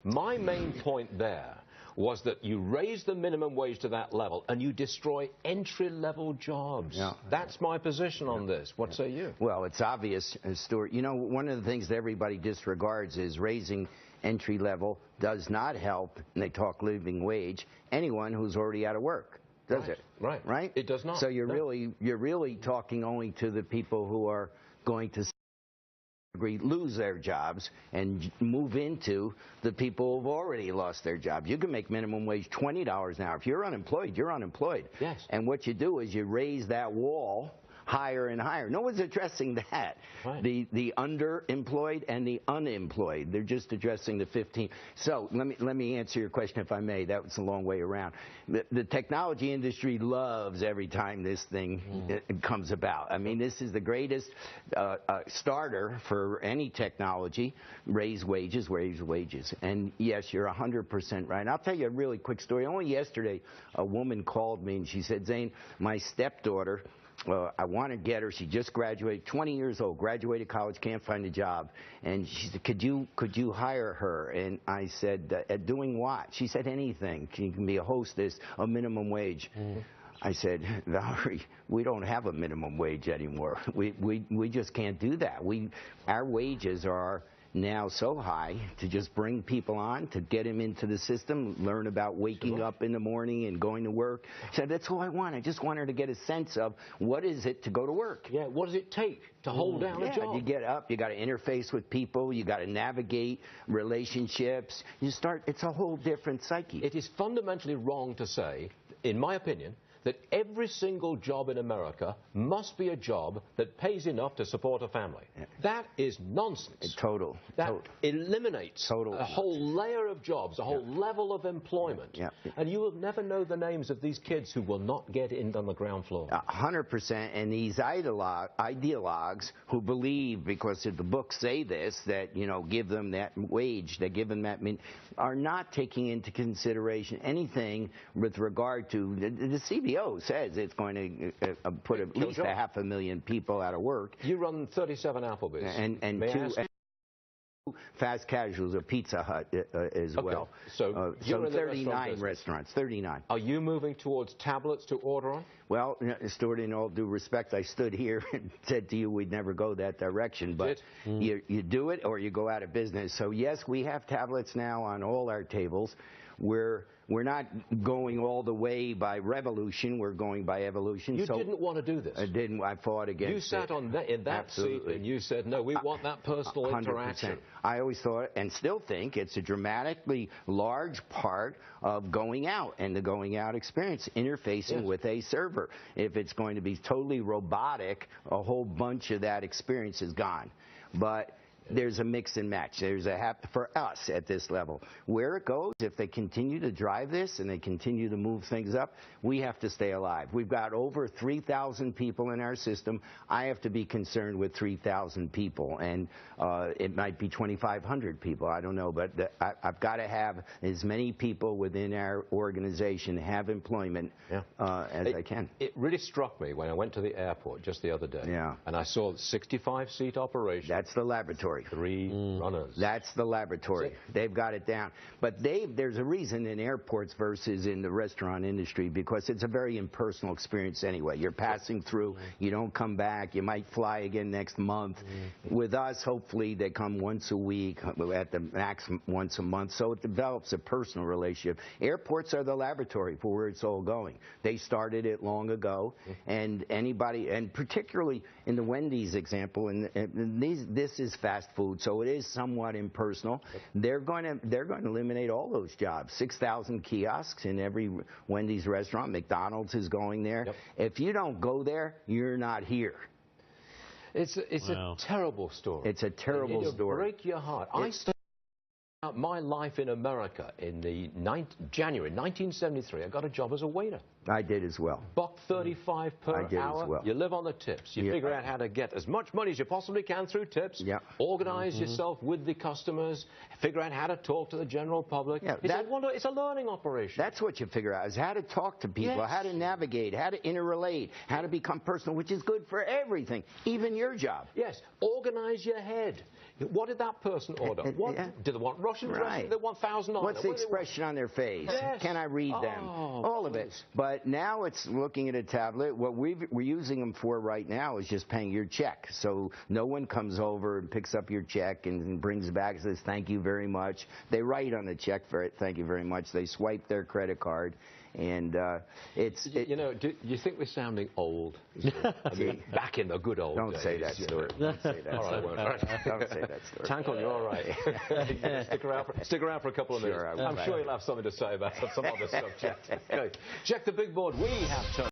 My main point there was that you raise the minimum wage to that level and you destroy entry-level jobs. Yeah. That's my position on this. What say you? Well, it's obvious, Stuart. You know, one of the things that everybody disregards is raising entry-level does not help, and they talk living wage, anyone who's already out of work. Does it? Right. Right? It does not. So you're really talking only to the people who are going to lose their jobs and move into the people who've already lost their jobs. You can make minimum wage $20 an hour. If you're unemployed, you're unemployed. Yes. And what you do is you raise that wall higher and higher. No one's addressing that. Right. The underemployed and the unemployed. They're just addressing the 15. So let me answer your question, if I may. That was a long way around. The technology industry loves every time this thing comes about. I mean, this is the greatest starter for any technology. Raise wages, raise wages. And yes, you're 100% right. And I'll tell you a really quick story. Only yesterday, a woman called me and she said, Zane, my stepdaughter, I want to get her. She just graduated, 20 years old, graduated college, can't find a job. And she said, could you hire her? And I said, doing what? She said, anything. She can be a hostess, a minimum wage. I said, Valerie, we don't have a minimum wage anymore. We just can't do that. Our wages are now so high to just bring people on, to get them into the system, learn about waking up in the morning and going to work. So that's all I want. I just want her to get a sense of what is it to go to work. Yeah, what does it take to hold down a job? You get up, you got to interface with people, you got to navigate relationships. It's a whole different psyche. It is fundamentally wrong to say, in my opinion, that every single job in America must be a job that pays enough to support a family. Yeah. That is nonsense. That eliminates a whole layer of jobs, a whole level of employment. Yeah. And you will never know the names of these kids who will not get in on the ground floor. 100%. And these ideologues who believe, because the books say this, that, you know, give them that wage, they give them that, are not taking into consideration anything with regard to the CBO says it's going to put at least 500,000 people out of work. You run 37 Applebee's. And two fast casuals, a Pizza Hut as well. So some 39 restaurants. 39. Are you moving towards tablets to order on? Well, Stuart, in all due respect, I stood here and said to you we'd never go that direction. But you do it or you go out of business. So, yes, we have tablets now on all our tables. We're not going all the way by revolution. We're going by evolution. You didn't want to do this. I didn't. I fought against it. You sat in that seat and you said, no, we want that personal 100%. Interaction. I always thought and still think it's a dramatically large part of going out and the going out experience, interfacing with a server. If it's going to be totally robotic, a whole bunch of that experience is gone. But there's a mix and match. There's for us at this level. Where it goes, if they continue to drive this and they continue to move things up, we have to stay alive. We've got over 3,000 people in our system. I have to be concerned with 3,000 people, and it might be 2,500 people. I don't know, but I've got to have as many people within our organization have employment as I can. It really struck me when I went to the airport just the other day, and I saw 65-seat operation. That's the laboratory. 3 runners. That's the laboratory. They've got it down. But there's a reason in airports versus in the restaurant industry, because it's a very impersonal experience anyway. You're passing through. You don't come back. You might fly again next month. With us, hopefully, they come once a week, at the max once a month. So it develops a personal relationship. Airports are the laboratory for where it's all going. They started it long ago. And anybody, and particularly in the Wendy's example, and this is fast food, so it is somewhat impersonal. They're going to eliminate all those jobs. 6,000 kiosks in every Wendy's restaurant. McDonald's is going there. If you don't go there, you're not here. It's a terrible story. It's a terrible story. It'll break your heart. I started out my life in America in the January 1973. I got a job as a waiter. I did as well. $1.35 per hour. I did as well. You live on the tips. You figure out how to get as much money as you possibly can through tips. Organize yourself with the customers. Figure out how to talk to the general public. It's a learning operation. That's what you figure out, is how to talk to people, how to navigate, how to interrelate, how to become personal, which is good for everything, even your job. Yes. Organize your head. What did that person order? Do they want Russian dressing? Do they want Thousand Island? What's the expression on their face? Yes. Can I read them? All of it. But now it's looking at a tablet. What we're using them for right now is just paying your check. So no one comes over and picks up your check and brings it back and says, thank you very much. They write on the check for it, thank you very much. They swipe their credit card. And you know, do you think we're sounding old? I mean, back in the good old days. Don't say that story. Don't say that story. All right, don't say that story. Tankle, you're all right. stick around for a couple of minutes. I'm sure you'll have something to say about some other subject. Okay. Check the big board. We have time.